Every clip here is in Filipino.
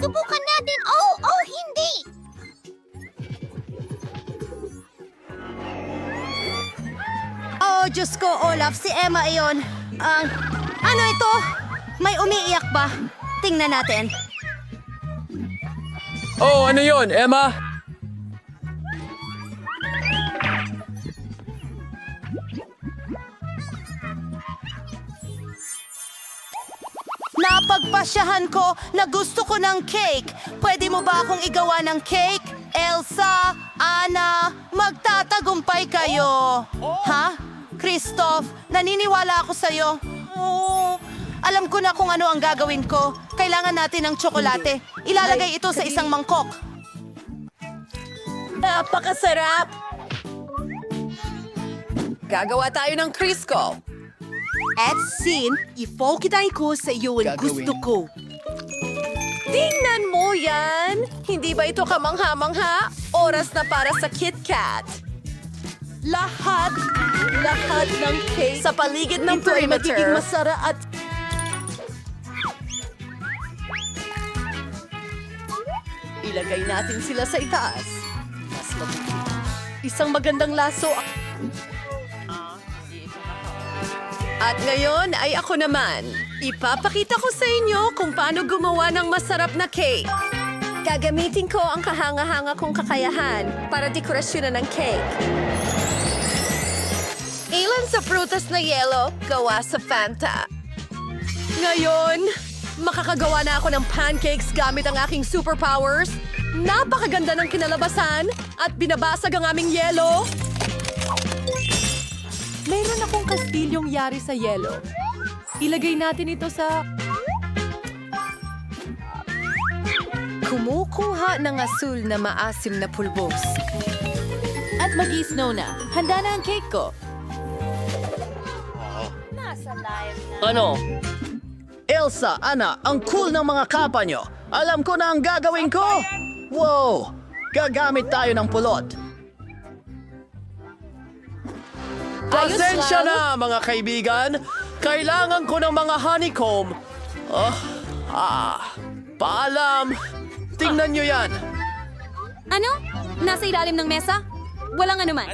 Subukan natin. Oh, hindi. Oh, Diyos ko, Olaf, si Emma iyon. Ano ito? May umiiyak ba? Tingnan natin. Oh, ano yon, Emma? Napagpasyahan ko na gusto ko ng cake. Pwede mo ba akong igawa ng cake? Elsa, Anna, magtatagumpay kayo. Ha? Christoph, naniniwala ako sa'yo. Oh, alam ko na kung ano ang gagawin ko. Kailangan natin ng tsokolate. Ilalagay ito sa isang mangkok. Napakasarap! Gagawa tayo ng Crisco. At sin, ifokiday ko sa iyo ang gusto ko. Tingnan mo yan! Hindi ba ito kamangha-mangha? Oras na para sa KitKat. Lahat ng cake Sa paligid ng ito ay magiging perimeter. masara at Ilagay natin sila sa itaas. Mas mabuti. Isang magandang laso. At ngayon ay ako naman. Ipapakita ko sa inyo kung paano gumawa ng masarap na cake. Gagamitin ko ang kahanga-hanga kong kakayahan para dekorasyonan ng cake. Ilan sa prutas na yelo gawa sa Fanta. Ngayon, makakagawa na ako ng pancakes gamit ang aking superpowers. Napakaganda ng kinalabasan at binabasag ang aming yelo. Mayroon akong kastilyong yari sa yelo. Ilagay natin ito sa... Kumukuha ng asul na maasim na pulbos. At mag-i-snow na. Handa na ang cake ko. Ano? Elsa, Anna, ang cool ng mga kapa nyo. Alam ko na ang gagawin ko. Wow! Gagamit tayo ng pulot. Pasensya na, mga kaibigan. Kailangan ko ng mga honeycomb. Paalam. Tingnan nyo yan. Ano? Nasa ilalim ng mesa? Walang anuman.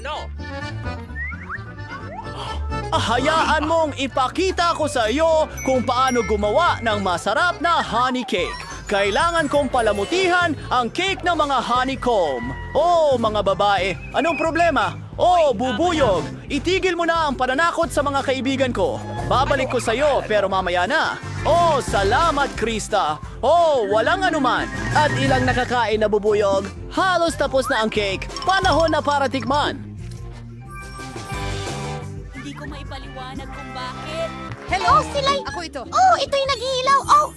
Hayaan mong ipakita ko sa iyo kung paano gumawa ng masarap na honey cake. Kailangan kong palamutihan ang cake ng mga honeycomb. Oh, mga babae, anong problema? Oh, bubuyog, itigil mo na ang pananakot sa mga kaibigan ko. Babalik ko sa iyo pero mamaya na. Oh, salamat, Krista. Oh, walang anuman. At ilang nakakain na bubuyog, halos tapos na ang cake. Panahon na para tikman. Hindi ko maipaliwanag kung bakit. Hello, sila'y... Ako ito. Oh, ito'y nag-iilaw. Oh,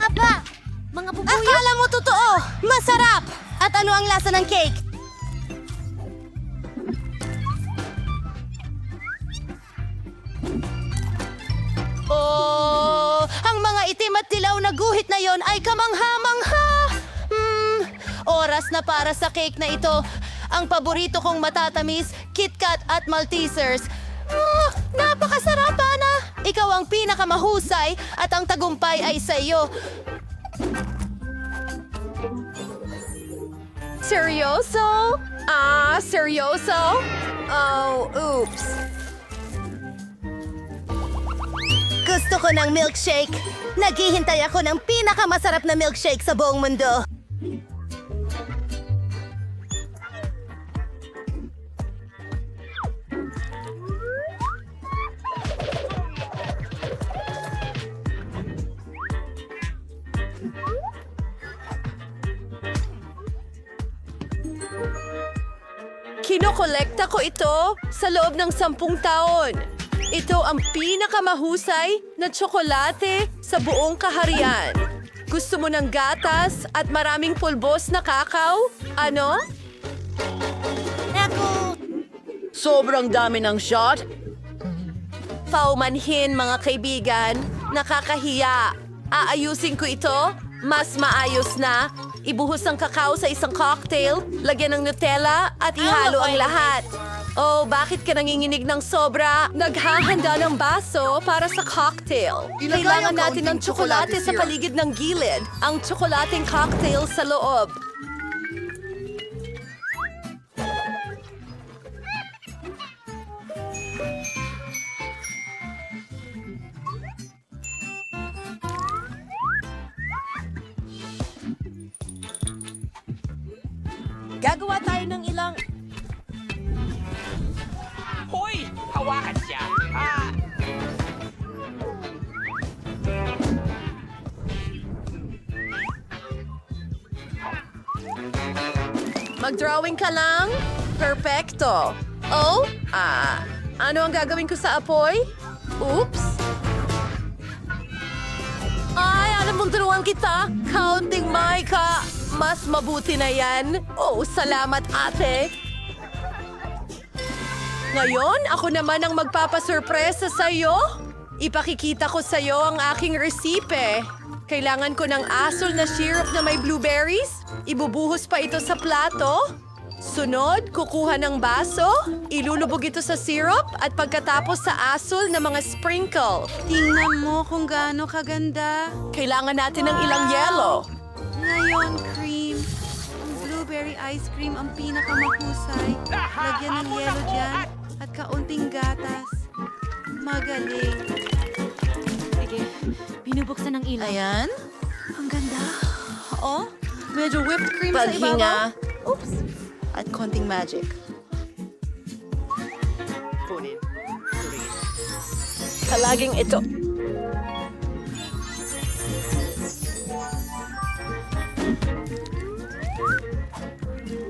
Aba! Mga bubuyo! Akala mo totoo! Masarap! At ano ang lasa ng cake? Oh, ang mga itim at dilaw na guhit na yon ay kamangha-mangha! Oras na para sa cake na ito. Ang paborito kong matatamis, KitKat at Maltesers. Napakasarap, Ana! Ikaw ang pinakamahusay at ang tagumpay ay sa iyo. Seryoso? Seryoso? Oh, oops. Gusto ko ng milkshake. Naghihintay ako ng pinakamasarap na milkshake sa buong mundo. Kinokolekta ko ito sa loob ng 10 taon. Ito ang pinakamahusay na tsokolate sa buong kaharian. Gusto mo ng gatas at maraming pulbos na kakao? Ano? Sobrang dami ng shot. Paumanhin, mga kaibigan. Nakakahiya. Aayusin ko ito. Mas maayos na. Ibuhos ang kakao sa isang cocktail, lagyan ng Nutella at ihalo ang lahat. Oh, bakit ka nanginginig ng sobra? Naghahanda ng baso para sa cocktail. Kailangan natin ng tsokolate sa paligid ng gilid. Ang tsokolating cocktail sa loob. Gagawa tayo ng ilang... Hoy! Hawakan siya! Mag-drawing ka lang? Perfecto. Oh, ano ang gagawin ko sa apoy? Oops. Ay, alam mong turuan kita. Counting Micah. Mas mabuti na yan. Oh, salamat ate. Ngayon, ako naman ang magpapasurpresa sa'yo. Ipakikita ko sa'yo ang aking resipe. Kailangan ko ng asol na syrup na may blueberries. Ibubuhos pa ito sa plato. Sunod, kukuha ng baso. Ilulubog ito sa syrup at pagkatapos sa asol na mga sprinkle. Tingnan mo kung gaano kaganda. Kailangan natin ng ilang yelo. Ngayon, cream. Ang blueberry ice cream ang pinakamahusay. Lagyan ng yelo dyan at kaunting gatas. Magaling. Sige, binubuksan ng ilaw. Ayan. Ang ganda. Oh, medyo whipped cream sa Paghinga. ibabaw. Oops. At konting magic. Kalaging ito.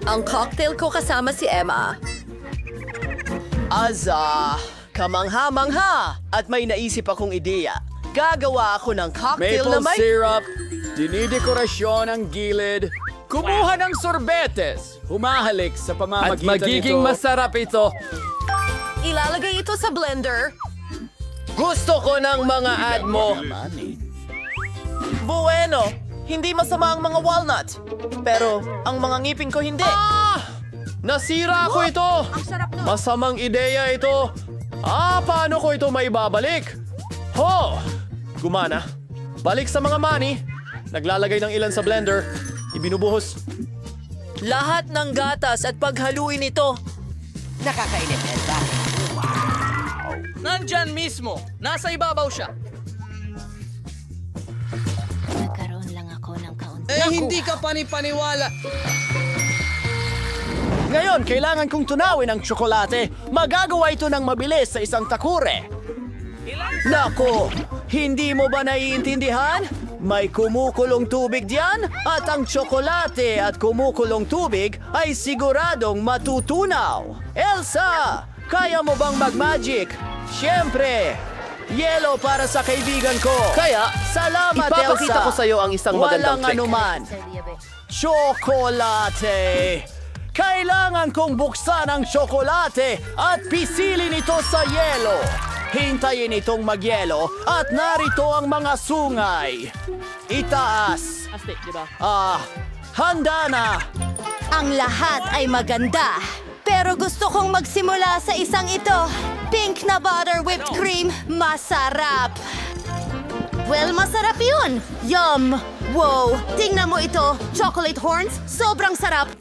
Ang cocktail ko kasama si Emma. Kamangha-mangha! At may naisip akong ideya. Gagawa ako ng cocktail na Maple may... syrup, dinidekorasyon ang gilid, kumuha ng sorbetes, humahalik sa At pamamagitan magiging nito. masarap ito. Ilalagay ito sa blender. Gusto ko ng mga ad mo. Bueno, hindi masama ang mga walnut. Pero ang mga ngipin ko hindi. Nasira ko ito! Masamang ideya ito. Paano ko ito maibabalik? Ho! Gumana. Balik sa mga money. Naglalagay ng ilan sa blender. Ibinubuhos. Lahat ng gatas at paghaluin ito. Nandyan mismo. Nasa ibabaw siya. Nagkaroon lang ako ng kaunti. Hindi ka panipaniwala. Ngayon, kailangan kong tunawin ang tsokolate. Magagawa ito ng mabilis sa isang takure. Nako, hindi mo ba naiintindihan? May kumukulong tubig diyan at ang tsokolate at kumukulong tubig ay siguradong matutunaw. Elsa, kaya mo bang mag-magic? Siyempre, yelo para sa kaibigan ko. Kaya, salamat Ipapakita Elsa. ko sa'yo ang isang magandang Walang trick. anuman. Tsokolate! Kailangan kong buksan ang tsokolate at pisilin ito sa yelo. Hintayin itong magyelo at narito ang mga sungay. Itaas. Handa na. Ang lahat ay maganda. Pero gusto kong magsimula sa isang ito. Pink na butter whipped cream. Masarap. Well, masarap yun. Yum! Wow! Tingnan mo ito. Chocolate horns. Sobrang sarap.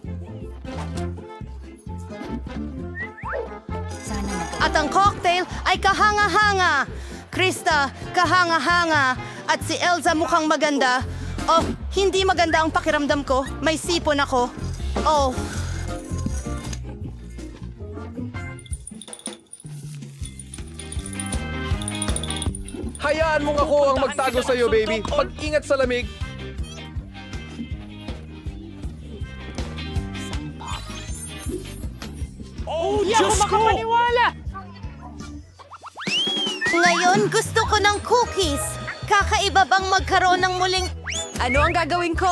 At ang cocktail ay kahanga-hanga. Krista, kahanga-hanga. At si Elsa mukhang maganda. Oh, hindi maganda ang pakiramdam ko. May sipon ako. Oh, Hayaan mong ako ang magtago sa iyo, baby. Pag-ingat sa lamig. Diyos ko! ngayon gusto ko ng cookies. Kakaiba bang magkaroon ng muling... Ano ang gagawin ko?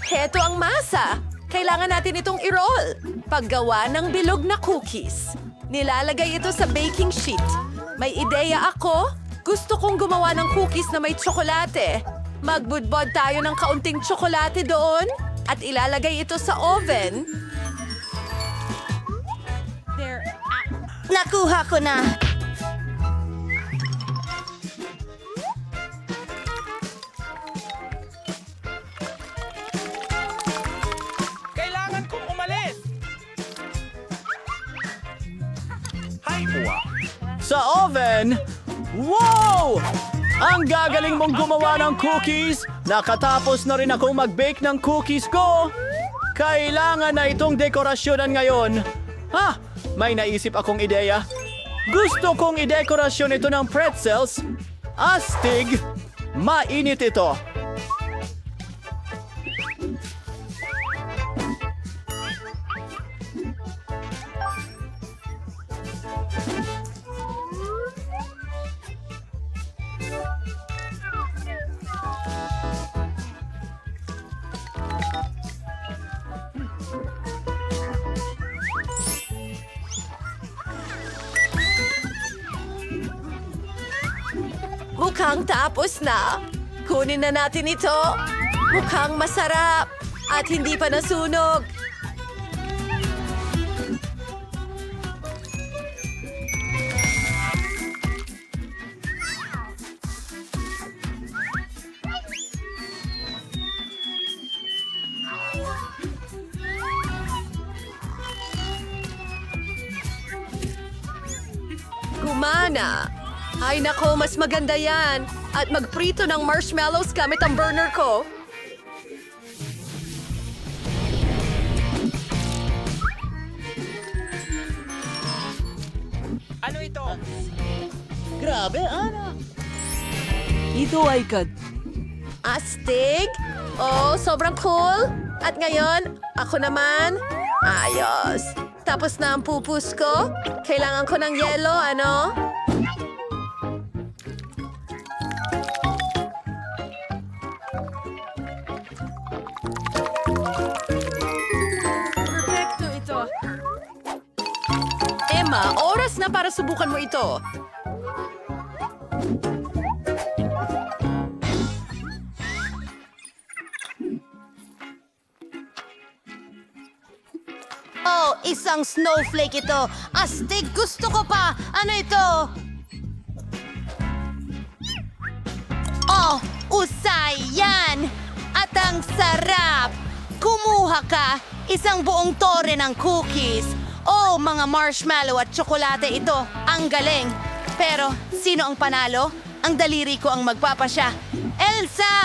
Heto ang masa. Kailangan natin itong i-roll. Paggawa ng bilog na cookies. Nilalagay ito sa baking sheet. May ideya ako. Gusto kong gumawa ng cookies na may tsokolate. Magbudbod tayo ng kaunting tsokolate doon. at ilalagay ito sa oven. Nakuha ko na. Kailangan kong umalis! Sa oven? Wow! Ang gagaling mong gumawa ng cookies! Nakatapos na rin akong mag-bake ng cookies ko! Kailangan na itong dekorasyonan ngayon. May naisip akong ideya. Gusto kong idekorasyon ito ng pretzels. Astig! Mainit ito. Mukhang tapos na. Kunin na natin ito. Mukhang masarap at hindi pa nasunog. Gumana. Ay nako, mas maganda yan. At magprito ng marshmallows gamit ang burner ko. Ano ito? Grabe, Ana. Astig? Oh, sobrang cool. At ngayon, ako naman. Ayos. Tapos na ang pupus ko. Kailangan ko ng yelo, ano? Perfecto ito. Emma, oras na para subukan mo ito. Oh, isang snowflake ito. Astig, gusto ko pa. Ano ito? Oh, usay yan. At ang sarap. Kumuha ka. Isang buong tore ng cookies. Oh, mga marshmallow at tsokolate ito. Ang galing. Pero, sino ang panalo? Ang daliri ko ang magpapasya. Elsa!